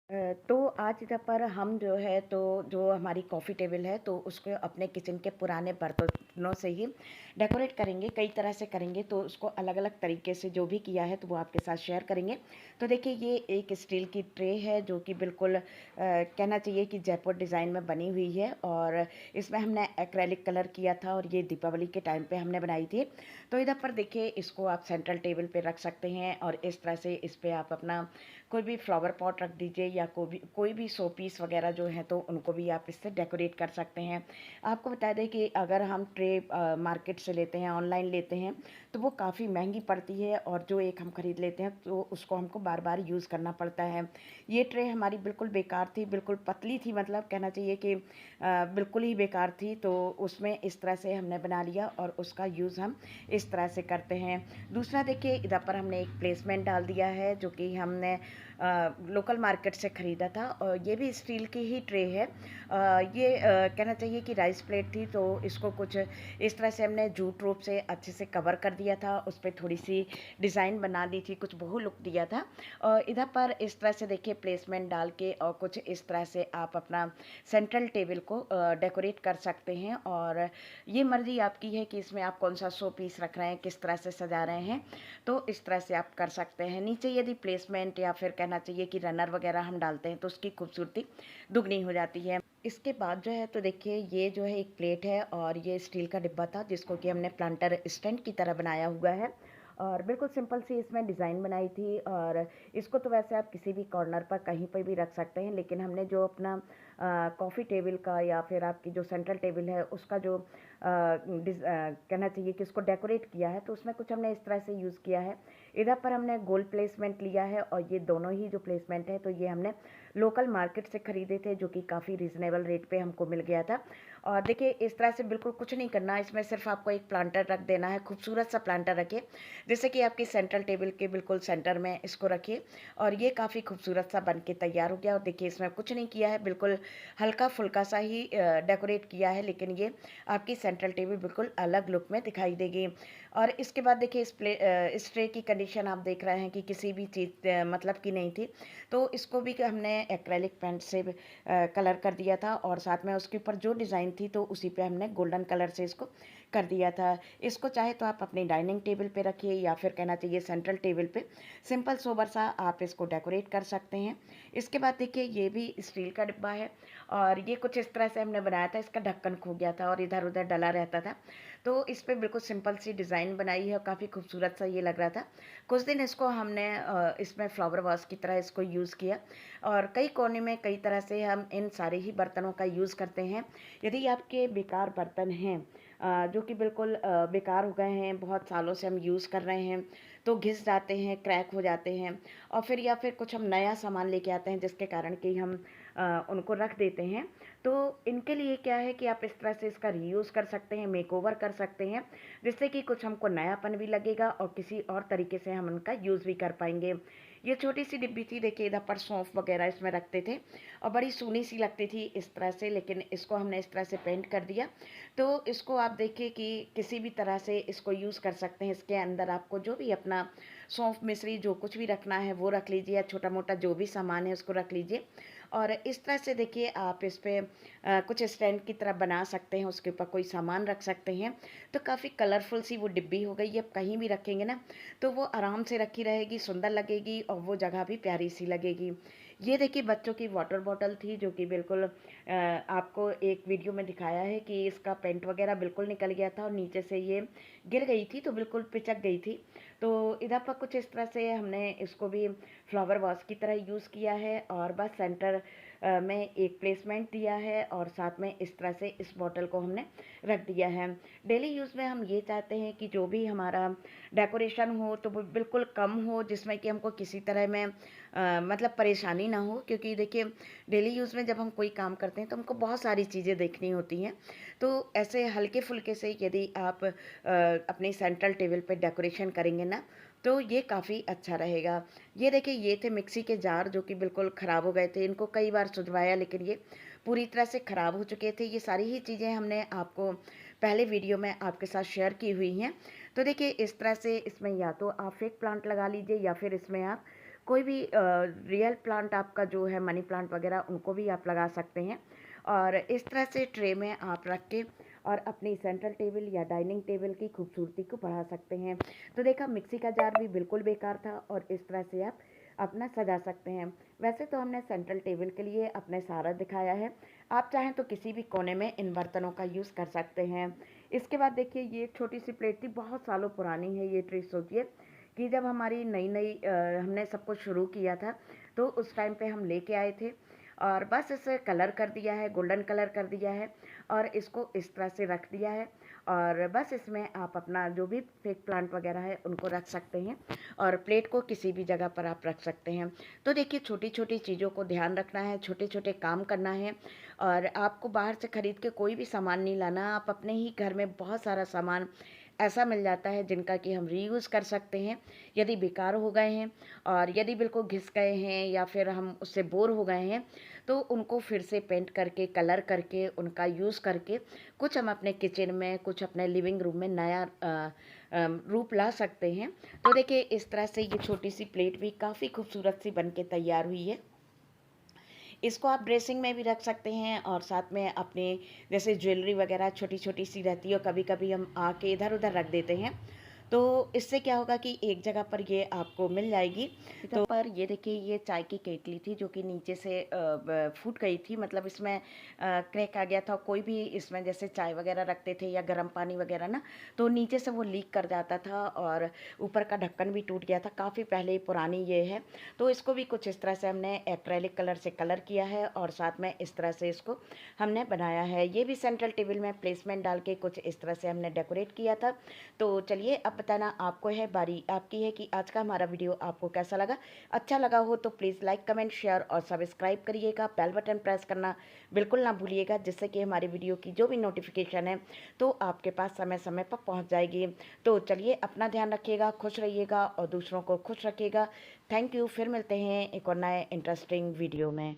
तो आज यहाँ पर हम जो है तो जो हमारी कॉफ़ी टेबल है तो उसको अपने किचन के पुराने बर्तनों से ही डेकोरेट करेंगे, कई तरह से करेंगे। तो उसको अलग-अलग तरीके से जो भी किया है तो वो आपके साथ शेयर करेंगे। तो देखिए ये एक स्टील की ट्रे है जो कि बिल्कुल कहना चाहिए कि जयपुर डिज़ाइन में बनी हुई है, और इसमें हमने एक्रेलिक कलर किया था और ये दीपावली के टाइम पे हमने बनाई थी। तो इधर पर देखिए इसको आप सेंट्रल टेबल पे रख सकते हैं, और इस तरह से इस पे आप अपना कोई भी फ्लावर पॉट रख दीजिए, या कोई भी शो पीस वगैरह जो है तो उनको भी आप इससे डेकोरेट कर सकते हैं। आपको बता दें कि अगर हम ट्रे मार्केट से लेते हैं, ऑनलाइन लेते हैं, तो वो काफ़ी महंगी पड़ती है, और जो एक हम खरीद लेते हैं तो उसको हमको बार बार यूज़ करना पड़ता है। ये ट्रे हमारी बिल्कुल बेकार थी, बिल्कुल पतली थी, मतलब कहना चाहिए कि बिल्कुल ही बेकार थी। तो उसमें इस तरह से हमने बना लिया और उसका यूज़ हम इस तरह से करते हैं। दूसरा देखिए इधर पर हमने एक प्लेसमेंट डाल दिया है जो कि हमने लोकल मार्केट से ख़रीदा था, और ये भी स्टील की ही ट्रे है। ये कहना चाहिए कि राइस प्लेट थी, तो इसको कुछ इस तरह से हमने जूट रोप से अच्छे से कवर कर दिया था, उस पर थोड़ी सी डिज़ाइन बना दी थी, कुछ बहु लुक दिया था। और इधर पर इस तरह से देखिए प्लेसमेंट डाल के और कुछ इस तरह से आप अपना सेंट्रल टेबल को डेकोरेट कर सकते हैं। और ये मर्ज़ी आपकी है कि इसमें आप कौन सा शो पीस रख रहे हैं, किस तरह से सजा रहे हैं, तो इस तरह से आप कर सकते हैं। नीचे यदि प्लेसमेंट या फिर कहना चाहिए कि रनर वगैरह हम डालते हैं तो उसकी खूबसूरती दुगनी हो जाती है। इसके बाद जो है तो देखिए ये जो है एक प्लेट है, और ये स्टील का डिब्बा था जिसको कि हमने प्लांटर स्टैंड की तरह बनाया हुआ है, और बिल्कुल सिंपल सी इसमें डिज़ाइन बनाई थी। और इसको तो वैसे आप किसी भी कॉर्नर पर कहीं पर भी रख सकते हैं, लेकिन हमने जो अपना कॉफ़ी टेबल का या फिर आपकी जो सेंट्रल टेबल है उसका जो कहना चाहिए कि उसको डेकोरेट किया है, तो उसमें कुछ हमने इस तरह से यूज़ किया है। इधर पर हमने गोल प्लेसमेंट लिया है, और ये दोनों ही जो प्लेसमेंट है तो ये हमने लोकल मार्केट से ख़रीदे थे, जो कि काफ़ी रीज़नेबल रेट पे हमको मिल गया था। और देखिए इस तरह से बिल्कुल कुछ नहीं करना, इसमें सिर्फ आपको एक प्लांटर रख देना है, खूबसूरत सा प्लांटर रखिए जैसे कि आपकी सेंट्रल टेबल के बिल्कुल सेंटर में इसको रखिए, और ये काफ़ी खूबसूरत सा बन के तैयार हो गया। और देखिए इसमें कुछ नहीं किया है, बिल्कुल हल्का फुल्का सा ही डेकोरेट किया है, लेकिन ये आपकी सेंट्रल टेबल बिल्कुल अलग लुक में दिखाई देगी। और इसके बाद देखिए इस ट्रे की कंडीशन आप देख रहे हैं कि किसी भी चीज़ मतलब की नहीं थी। तो इसको भी हमने एक्रेलिक पेंट से कलर कर दिया था, और साथ में उसके ऊपर जो डिज़ाइन थी तो उसी पे हमने गोल्डन कलर से इसको कर दिया था। इसको चाहे तो आप अपनी डाइनिंग टेबल पे रखिए, या फिर कहना चाहिए सेंट्रल टेबल पे सिंपल सोबर सा आप इसको डेकोरेट कर सकते हैं। इसके बाद देखिए ये भी स्टील का डिब्बा है, और ये कुछ इस तरह से हमने बनाया था, इसका ढक्कन खो गया था और इधर उधर डला रहता था। तो इस पे बिल्कुल सिंपल सी डिज़ाइन बनाई है, और काफ़ी खूबसूरत सा ये लग रहा था। कुछ दिन इसको हमने इसमें फ्लावर वास की तरह इसको यूज़ किया, और कई कोने में कई तरह से हम इन सारे ही बर्तनों का यूज़ करते हैं। यदि आपके बेकार बर्तन हैं, जो कि बिल्कुल बेकार हो गए हैं, बहुत सालों से हम यूज़ कर रहे हैं, तो घिस जाते हैं, क्रैक हो जाते हैं, और फिर या फिर कुछ हम नया सामान लेके आते हैं जिसके कारण कि हम उनको रख देते हैं। तो इनके लिए क्या है कि आप इस तरह से इसका रीयूज़ कर सकते हैं, मेकओवर कर सकते हैं, जिससे कि कुछ हमको नयापन भी लगेगा और किसी और तरीके से हम उनका यूज़ भी कर पाएंगे। ये छोटी सी डिब्बी थी, देखिए इधर पर सौंफ वगैरह इसमें रखते थे, और बड़ी सूनी सी लगती थी इस तरह से, लेकिन इसको हमने इस तरह से पेंट कर दिया। तो इसको आप देखिए कि किसी भी तरह से इसको यूज़ कर सकते हैं। इसके अंदर आपको जो भी अपना सौंफ मिश्री जो कुछ भी रखना है वो रख लीजिए, या छोटा मोटा जो भी सामान है उसको रख लीजिए। और इस तरह से देखिए आप इस पे कुछ स्टैंड की तरह बना सकते हैं, उसके ऊपर कोई सामान रख सकते हैं। तो काफ़ी कलरफुल सी वो डिब्बी हो गई है, आप कहीं भी रखेंगे ना तो वो आराम से रखी रहेगी, सुंदर लगेगी, और वो जगह भी प्यारी सी लगेगी। ये देखिए बच्चों की वाटर बॉटल थी, जो कि बिल्कुल आपको एक वीडियो में दिखाया है कि इसका पेंट वगैरह बिल्कुल निकल गया था, और नीचे से ये गिर गई थी तो बिल्कुल पिचक गई थी। तो इधर पर कुछ इस तरह से हमने इसको भी फ्लावर वास की तरह यूज़ किया है, और बस सेंटर में एक प्लेसमेंट दिया है, और साथ में इस तरह से इस बॉटल को हमने रख दिया है। डेली यूज़ में हम ये चाहते हैं कि जो भी हमारा डेकोरेशन हो तो वो बिल्कुल कम हो, जिसमें कि हमको किसी तरह में मतलब परेशानी ना हो, क्योंकि देखिए डेली यूज़ में जब हम कोई काम करते हैं तो हमको बहुत सारी चीज़ें देखनी होती हैं। तो ऐसे हल्के फुल्के से यदि आप अपनी सेंट्रल टेबल पे डेकोरेशन करेंगे ना, तो ये काफ़ी अच्छा रहेगा। ये देखिए ये थे मिक्सी के जार, जो कि बिल्कुल ख़राब हो गए थे, इनको कई बार सुधरवाया लेकिन ये पूरी तरह से ख़राब हो चुके थे। ये सारी ही चीज़ें हमने आपको पहले वीडियो में आपके साथ शेयर की हुई हैं। तो देखिए इस तरह से इसमें या तो आप फेक प्लांट लगा लीजिए, या फिर इसमें आप कोई भी रियल प्लांट आपका जो है मनी प्लांट वगैरह उनको भी आप लगा सकते हैं। और इस तरह से ट्रे में आप रख के और अपनी सेंट्रल टेबल या डाइनिंग टेबल की खूबसूरती को बढ़ा सकते हैं। तो देखा मिक्सी का जार भी बिल्कुल बेकार था और इस तरह से आप अपना सजा सकते हैं। वैसे तो हमने सेंट्रल टेबल के लिए अपने सारा दिखाया है, आप चाहें तो किसी भी कोने में इन बर्तनों का यूज़ कर सकते हैं। इसके बाद देखिए ये एक छोटी सी प्लेट थी, बहुत सालों पुरानी है ये ट्रे। सोचिए कि जब हमारी नई नई हमने सब कुछ शुरू किया था तो उस टाइम पे हम लेके आए थे और बस इसे कलर कर दिया है, गोल्डन कलर कर दिया है और इसको इस तरह से रख दिया है। और बस इसमें आप अपना जो भी फेक प्लांट वगैरह है उनको रख सकते हैं और प्लेट को किसी भी जगह पर आप रख सकते हैं। तो देखिए छोटी छोटी चीज़ों को ध्यान रखना है, छोटे छोटे काम करना है और आपको बाहर से खरीद के कोई भी सामान नहीं लाना। आप अपने ही घर में बहुत सारा सामान ऐसा मिल जाता है जिनका कि हम रीयूज़ कर सकते हैं। यदि बेकार हो गए हैं और यदि बिल्कुल घिस गए हैं या फिर हम उससे बोर हो गए हैं तो उनको फिर से पेंट करके, कलर करके, उनका यूज़ करके कुछ हम अपने किचन में, कुछ अपने लिविंग रूम में नया रूप ला सकते हैं। तो देखिए इस तरह से ये छोटी सी प्लेट भी काफ़ी खूबसूरत सी बन के तैयार हुई है। इसको आप ड्रेसिंग में भी रख सकते हैं और साथ में अपने जैसे ज्वेलरी वगैरह छोटी छोटी सी रहती है और कभी कभी हम आके इधर उधर रख देते हैं। तो इससे क्या होगा कि एक जगह पर ये आपको मिल जाएगी। तो पर ये देखिए ये चाय की केतली थी जो कि नीचे से फूट गई थी, मतलब इसमें क्रैक आ गया था। कोई भी इसमें जैसे चाय वगैरह रखते थे या गर्म पानी वगैरह ना, तो नीचे से वो लीक कर जाता था और ऊपर का ढक्कन भी टूट गया था। काफ़ी पहले पुरानी ये है। तो इसको भी कुछ इस तरह से हमने एक्रेलिक कलर से कलर किया है और साथ में इस तरह से इसको हमने बनाया है। ये भी सेंट्रल टेबल में प्लेसमेंट डाल के कुछ इस तरह से हमने डेकोरेट किया था। तो चलिए अब बताना आपको है, बारी आपकी है कि आज का हमारा वीडियो आपको कैसा लगा। अच्छा लगा हो तो प्लीज़ लाइक, कमेंट, शेयर और सब्सक्राइब करिएगा। बेल बटन प्रेस करना बिल्कुल ना भूलिएगा, जिससे कि हमारी वीडियो की जो भी नोटिफिकेशन है तो आपके पास समय समय पर पहुंच जाएगी। तो चलिए अपना ध्यान रखिएगा, खुश रहिएगा और दूसरों को खुश रखिएगा। Thank you. फिर मिलते हैं एक और नए इंटरेस्टिंग वीडियो में।